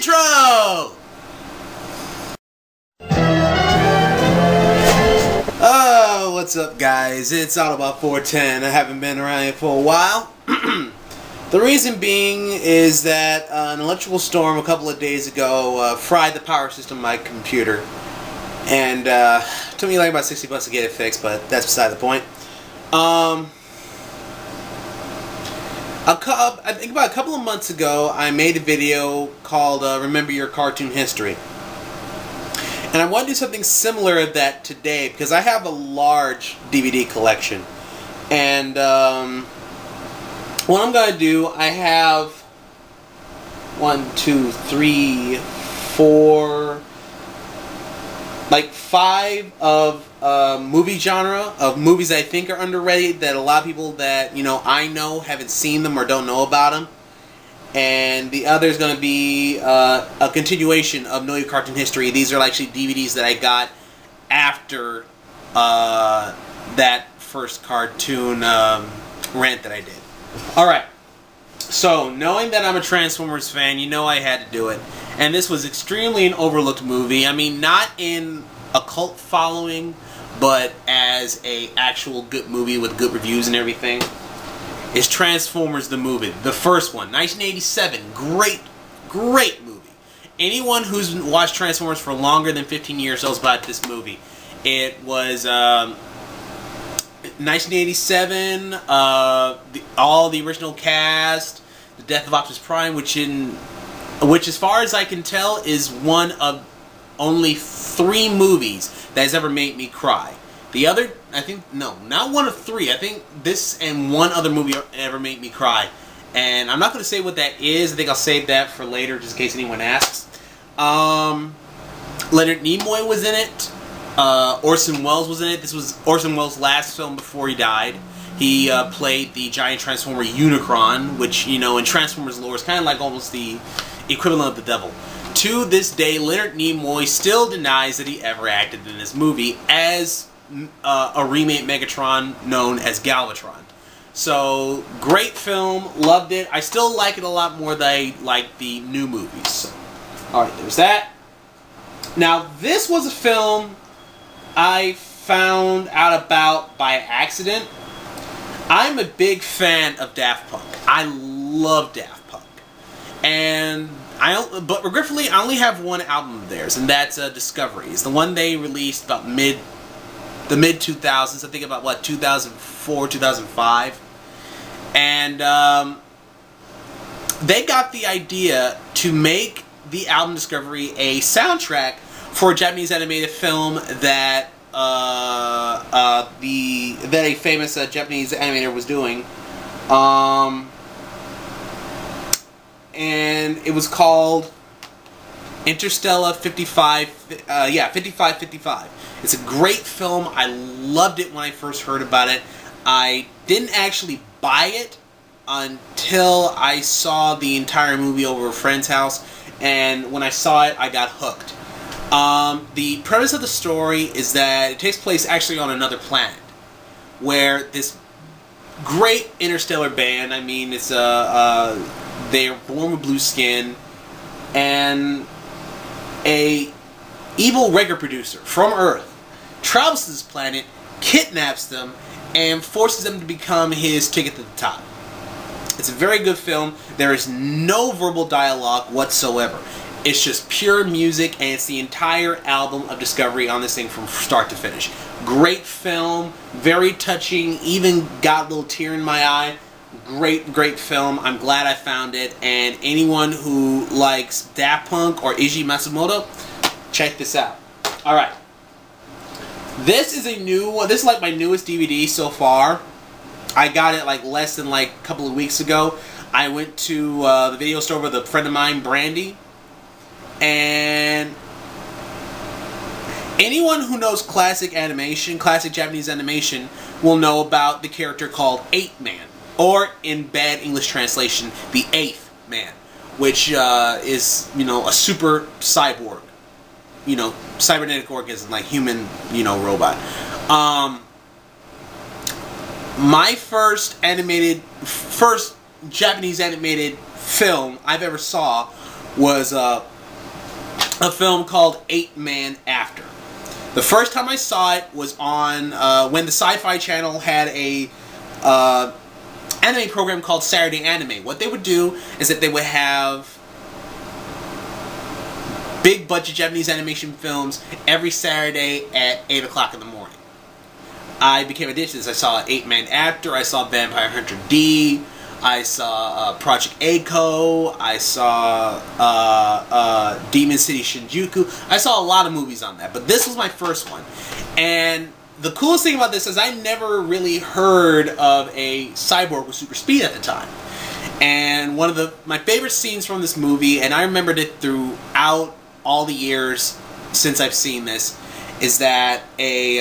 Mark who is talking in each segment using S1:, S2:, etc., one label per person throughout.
S1: intro! Oh, what's up guys? It's Autobot410. I haven't been around here for a while. The reason being is that an electrical storm a couple of days ago fried the power system of my computer. And it took me like about 60 bucks to get it fixed, but that's beside the point. I think about a couple of months ago, I made a video called Remember Your Cartoon History. And I want to do something similar to that today, because I have a large DVD collection. And what I'm going to do, I have 1, 2, 3, 4... like 5 of movie genre, of movies I think are underrated, that a lot of people that, you know, I know haven't seen them or don't know about them. And the other is going to be a continuation of Know Your Cartoon History. These are actually DVDs that I got after that first cartoon rant that I did. Alright, so knowing that I'm a Transformers fan, you know I had to do it. And this was extremely an overlooked movie. I mean, not in a cult following, but as a actual good movie with good reviews and everything. Is Transformers the movie. The first one, 1987. Great movie. Anyone who's watched Transformers for longer than 15 years knows about this movie. It was 1987, all the original cast, the death of Optimus Prime, which as far as I can tell is one of only 3 movies that has ever made me cry. The other, I think, no, not one of 3. I think this and one other movie ever made me cry. And I'm not going to say what that is. I think I'll save that for later, just in case anyone asks. Leonard Nimoy was in it. Orson Welles was in it. This was Orson Welles' last film before he died. He played the giant Transformer Unicron, which, you know, in Transformers lore is kind of like almost the equivalent of the devil. To this day, Leonard Nimoy still denies that he ever acted in this movie as a remake Megatron known as Galvatron. So, great film, loved it. I still like it a lot more than I like the new movies. So, alright, there's that. Now, this was a film I found out about by accident. I'm a big fan of Daft Punk. I love Daft Punk. But regretfully, I only have one album of theirs, and that's Discoveries. The one they released about the mid-2000s, I think about, what, 2004, 2005. And they got the idea to make the album Discovery a soundtrack for a Japanese animated film that a famous Japanese animator was doing. And it was called Interstella 5555. It's a great film. I loved it when I first heard about it. I didn't actually buy it until I saw the entire movie over a friend's house, and when I saw it, I got hooked. The premise of the story is that it takes place actually on another planet, where this great interstellar band, I mean, it's they're born with blue skin, and a evil record producer from Earth travels to this planet, kidnaps them, and forces them to become his ticket to the top. It's a very good film. There is no verbal dialogue whatsoever. It's just pure music, and it's the entire album of Discovery on this thing from start to finish. Great film, very touching, even got a little tear in my eye. Great film. I'm glad I found it, and anyone who likes Daft Punk or Eiji Matsumoto, check this out. Alright. This is a new one. This is like my newest DVD so far. I got it like less than like a couple of weeks ago. I went to the video store with a friend of mine, Brandy, and anyone who knows classic animation, classic Japanese animation, will know about the character called 8-Man, or in bad English translation, the 8th Man, which is, you know, a super cyborg, you know, cybernetic organism, like human, you know, robot. My first Japanese animated film I've ever saw was a film called 8-Man After. The first time I saw it was on when the Sci-Fi Channel had a anime program called Saturday Anime. What they would do is that they would have big budget Japanese animation films every Saturday at 8 o'clock in the morning. I became addicted to this. I saw 8-Man After, I saw Vampire Hunter D, I saw Project A-ko, I saw Demon City Shinjuku. I saw a lot of movies on that, but this was my first one. And the coolest thing about this is I never really heard of a cyborg with super speed at the time. And one of my favorite scenes from this movie, and I remembered it throughout all the years since I've seen this, is that a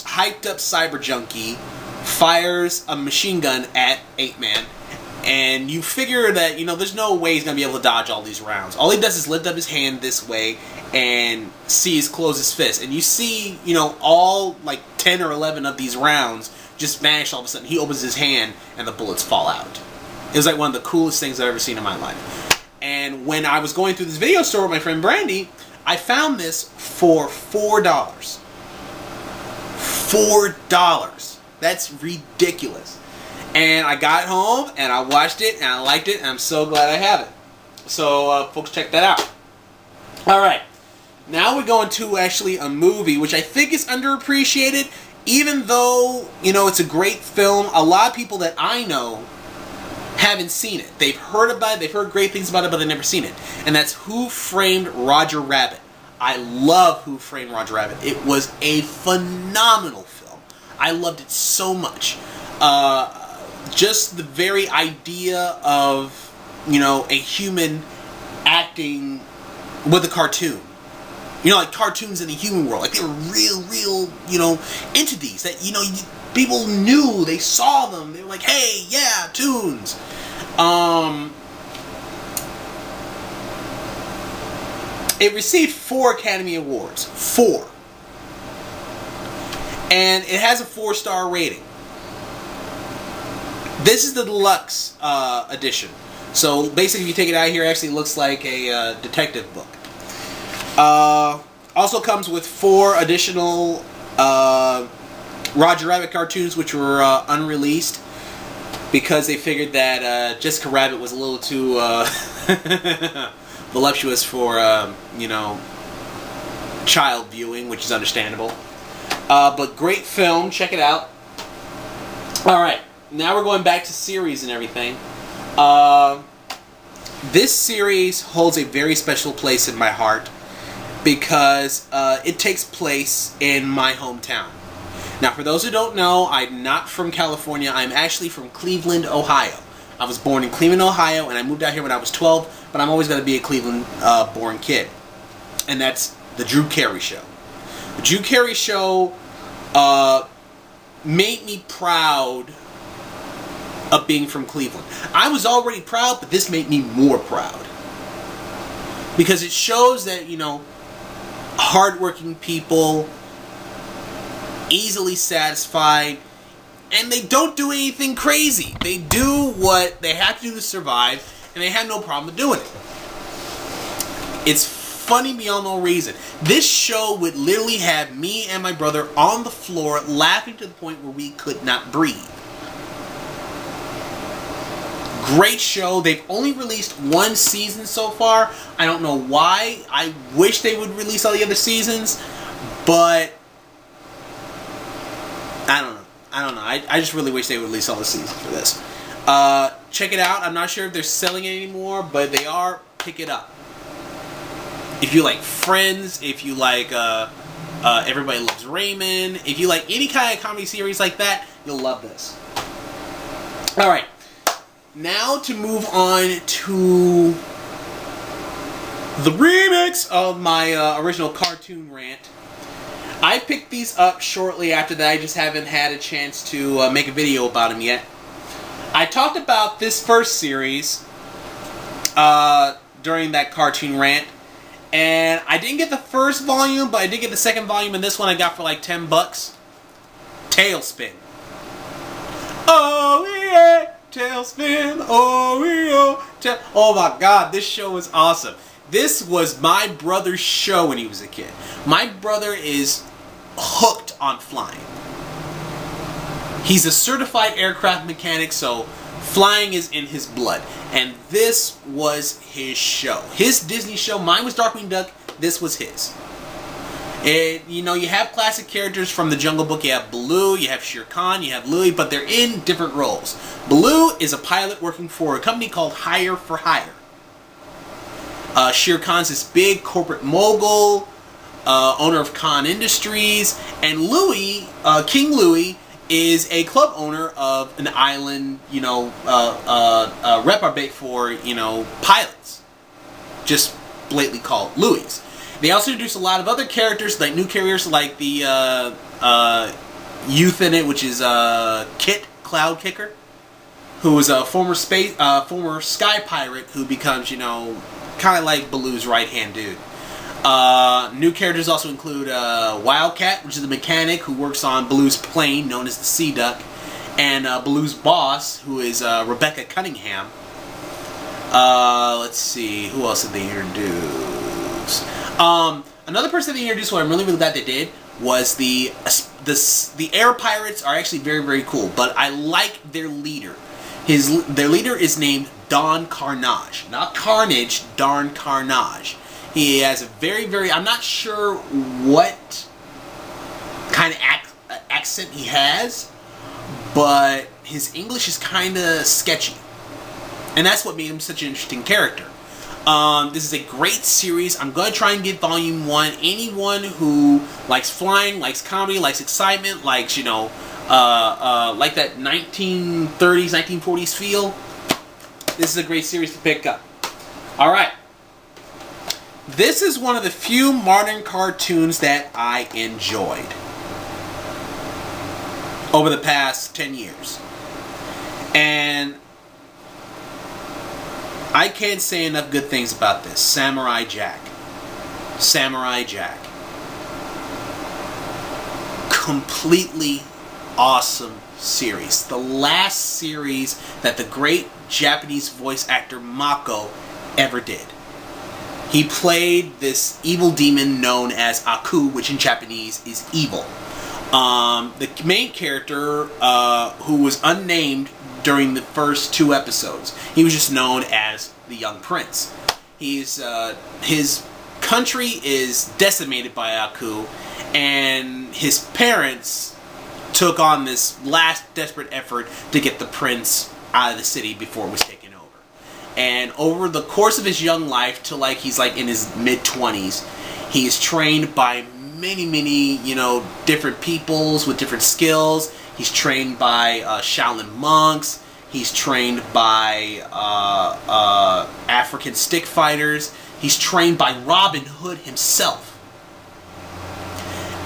S1: hyped up cyber junkie fires a machine gun at 8-Man, and you figure that, you know, there's no way he's going to be able to dodge all these rounds. All he does is lift up his hand this way and close his fist, and you see, you know, all like 10 or 11 of these rounds just vanish all of a sudden. He opens his hand and the bullets fall out. It was like one of the coolest things I've ever seen in my life. And when I was going through this video store with my friend Brandy, I found this for $4. $4. That's ridiculous. And I got home and I watched it and I liked it and I'm so glad I have it. So folks, check that out. Alright, now we're going to actually a movie which I think is underappreciated, even though, you know, it's a great film. A lot of people that I know haven't seen it. They've heard about it, they've heard great things about it, but they've never seen it. And that's Who Framed Roger Rabbit. I love Who Framed Roger Rabbit. It was a phenomenal film. I loved it so much. Just the very idea of, you know, a human acting with a cartoon. You know, like cartoons in the human world. Like they were real, you know, entities that, you know, people knew, they saw them. They were like, hey, yeah, toons. It received 4 Academy Awards. 4. And it has a 4-star rating. This is the deluxe edition. So basically, if you take it out here, it actually looks like a detective book. Also comes with 4 additional Roger Rabbit cartoons, which were unreleased because they figured that Jessica Rabbit was a little too voluptuous for you know, child viewing, which is understandable. But great film, check it out. Alright, now we're going back to series and everything. This series holds a very special place in my heart because it takes place in my hometown. Now, for those who don't know, I'm not from California. I'm actually from Cleveland, Ohio. I was born in Cleveland, Ohio, and I moved out here when I was 12, but I'm always going to be a Cleveland-born kid. And that's The Drew Carey Show. The Drew Carey Show made me proud of being from Cleveland. I was already proud, but this made me more proud. Because it shows that, you know, hardworking people, easily satisfied, and they don't do anything crazy. They do what they have to do to survive, and they have no problem doing it. It's funny beyond no reason. This show would literally have me and my brother on the floor laughing to the point where we could not breathe. Great show. They've only released 1 season so far. I don't know why. I wish they would release all the other seasons, but I don't know. I just really wish they would release all the seasons for this. Check it out. I'm not sure if they're selling it anymore, but they are. Pick it up. If you like Friends, if you like Everybody Loves Raymond, if you like any kind of comedy series like that, you'll love this. Alright. Now to move on to the remix of my original cartoon rant. I picked these up shortly after that. I just haven't had a chance to make a video about them yet. I talked about this first series during that cartoon rant. And I didn't get the first volume, but I did get the second volume, and this one I got for like $10. Tailspin. Oh yeah, Tailspin. Oh yeah. Oh my God, this show is awesome. This was my brother's show when he was a kid. My brother is hooked on flying. He's a certified aircraft mechanic, so flying is in his blood. And this was his show. His Disney show. Mine was Darkwing Duck. This was his. You know, you have classic characters from the Jungle Book. You have Baloo, you have Shere Khan, you have Louie, but they're in different roles. Baloo is a pilot working for a company called Hire for Hire. Shere Khan's this big corporate mogul, owner of Khan Industries, and Louie, King Louie, is a club owner of an island, you know, reprobate for, you know, pilots. Just blatantly called Louie's. They also introduced a lot of other characters, like new characters, like the youth in it, which is Kit Cloud Kicker, who is a former sky pirate who becomes, you know, kind of like Baloo's right-hand dude. New characters also include Wildcat, which is the mechanic who works on Baloo's plane, known as the Sea Duck, and Baloo's boss, who is Rebecca Cunningham. Let's see, who else did they introduce? Another person they introduced, what I'm really glad they did, was the air pirates are actually very, very cool, but I like their leader. Their leader is named Don Carnage. Not Carnage, Darn Carnage. He has a very, very, I'm not sure what kind of accent he has, but his English is kind of sketchy. And that's what made him such an interesting character. This is a great series. I'm going to try and get Volume 1. Anyone who likes flying, likes comedy, likes excitement, likes, you know, like that 1930s, 1940s feel, this is a great series to pick up. Alright. This is one of the few modern cartoons that I enjoyed over the past 10 years. And I can't say enough good things about this. Samurai Jack. Samurai Jack. Completely awesome series. The last series that the great Japanese voice actor Mako ever did. He played this evil demon known as Aku, which in Japanese is evil. The main character, who was unnamed during the first 2 episodes, he was just known as the Young Prince. His country is decimated by Aku, and his parents took on this last desperate effort to get the prince out of the city before it was taken over. And over the course of his young life, till like he's like in his mid-20s, he is trained by many, you know, different peoples with different skills. He's trained by Shaolin monks. He's trained by African stick fighters. He's trained by Robin Hood himself.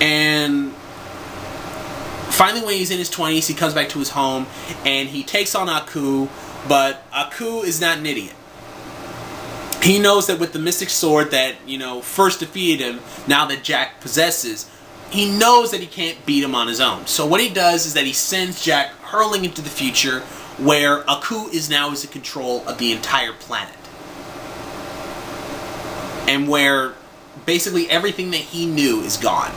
S1: And finally, when he's in his 20s, he comes back to his home and he takes on Aku, but Aku is not an idiot. He knows that with the mystic sword that, you know, first defeated him, now that Jack possesses, he knows that he can't beat him on his own. So what he does is that he sends Jack hurling into the future, where Aku is now in control of the entire planet. And where basically everything that he knew is gone.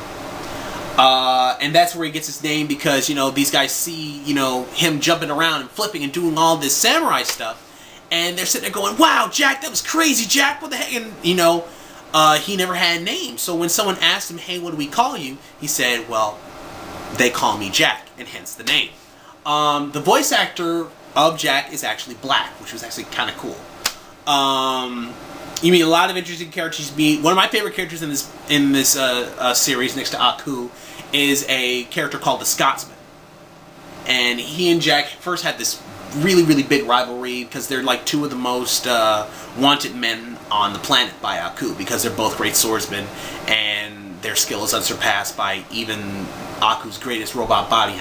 S1: And that's where he gets his name, because, you know, these guys see, you know, him jumping around and flipping and doing all this samurai stuff. And they're sitting there going, wow, Jack, that was crazy, Jack, what the heck? And, you know, he never had a name. So when someone asked him, hey, what do we call you? He said, well, they call me Jack, and hence the name. The voice actor of Jack is actually black, which was actually kind of cool. You meet a lot of interesting characters. One of my favorite characters in this series, next to Aku, is a character called the Scotsman. And he and Jack first had this really big rivalry because they're like 2 of the most wanted men on the planet by Aku, because they're both great swordsmen and their skill is unsurpassed by even Aku's greatest robot bounty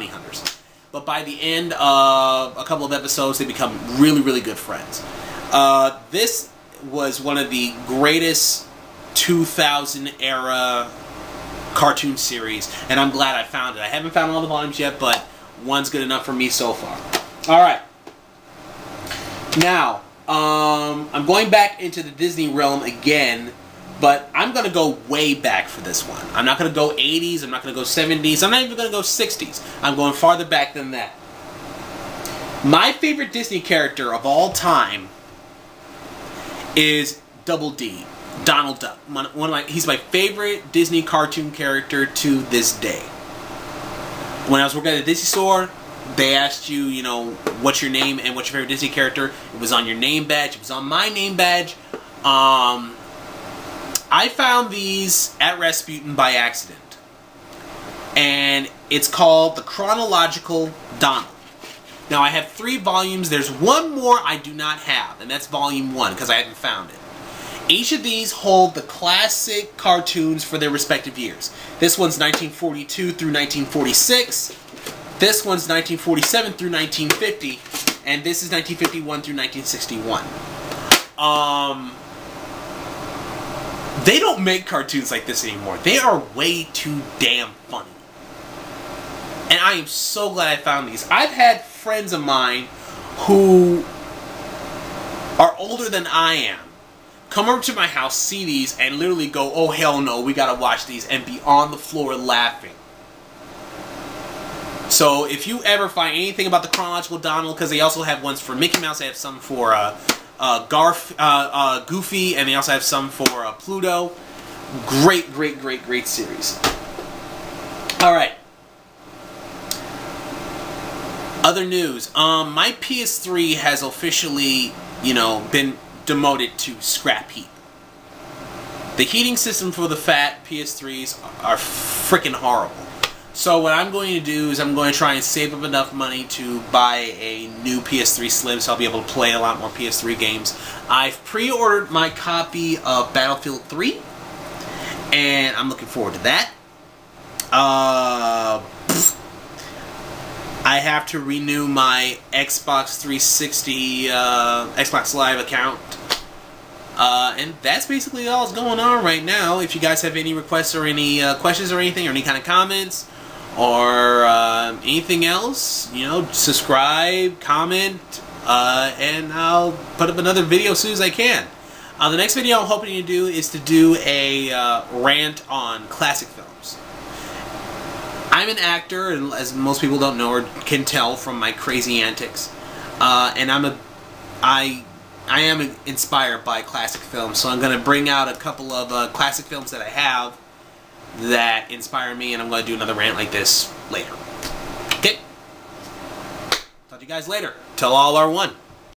S1: hunters. But by the end of a couple of episodes, they become really good friends. This was one of the greatest 2000 era cartoon series, and I'm glad I found it. I haven't found all the volumes yet, but one's good enough for me so far. Alright. Now, I'm going back into the Disney realm again, but I'm going to go way back for this one. I'm not going to go 80s, I'm not going to go 70s, I'm not even going to go 60s. I'm going farther back than that. My favorite Disney character of all time is Double D, Donald Duck. He's my favorite Disney cartoon character to this day. When I was working at the Disney store, they asked you, you know, what's your name and what's your favorite Disney character. It was on your name badge. It was on my name badge. I found these at Rasputin by accident. And it's called The Chronological Donald. Now, I have 3 volumes. There's one more I do not have, and that's volume 1, because I haven't found it. Each of these hold the classic cartoons for their respective years. This one's 1942 through 1946. This one's 1947 through 1950. And this is 1951 through 1961. They don't make cartoons like this anymore. They are way too damn funny. And I am so glad I found these. I've had friends of mine who are older than I am come over to my house, see these, and literally go, oh hell no, we gotta watch these, and be on the floor laughing. So if you ever find anything about the Chronological Donald, because they also have ones for Mickey Mouse, they have some for Goofy, and they also have some for Pluto. Great, great, great, great series. Alright. Other news. My PS3 has officially, you know, been demoted to scrap heap. The heating system for the fat PS3s are freaking horrible. So what I'm going to do is I'm going to try and save up enough money to buy a new PS3 Slim so I'll be able to play a lot more PS3 games. I've pre-ordered my copy of Battlefield 3 and I'm looking forward to that. I have to renew my Xbox 360 Xbox Live account. And that's basically all that's going on right now. If you guys have any requests or any questions or anything, or any kind of comments, or anything else, you know, subscribe, comment, and I'll put up another video as soon as I can. The next video I'm hoping to do is to do a rant on classic films. I'm an actor, and as most people don't know or can tell from my crazy antics, and I am inspired by classic films, so I'm going to bring out a couple of classic films that I have that inspire me, and I'm going to do another rant like this later. Okay? Talk to you guys later. Till all are one.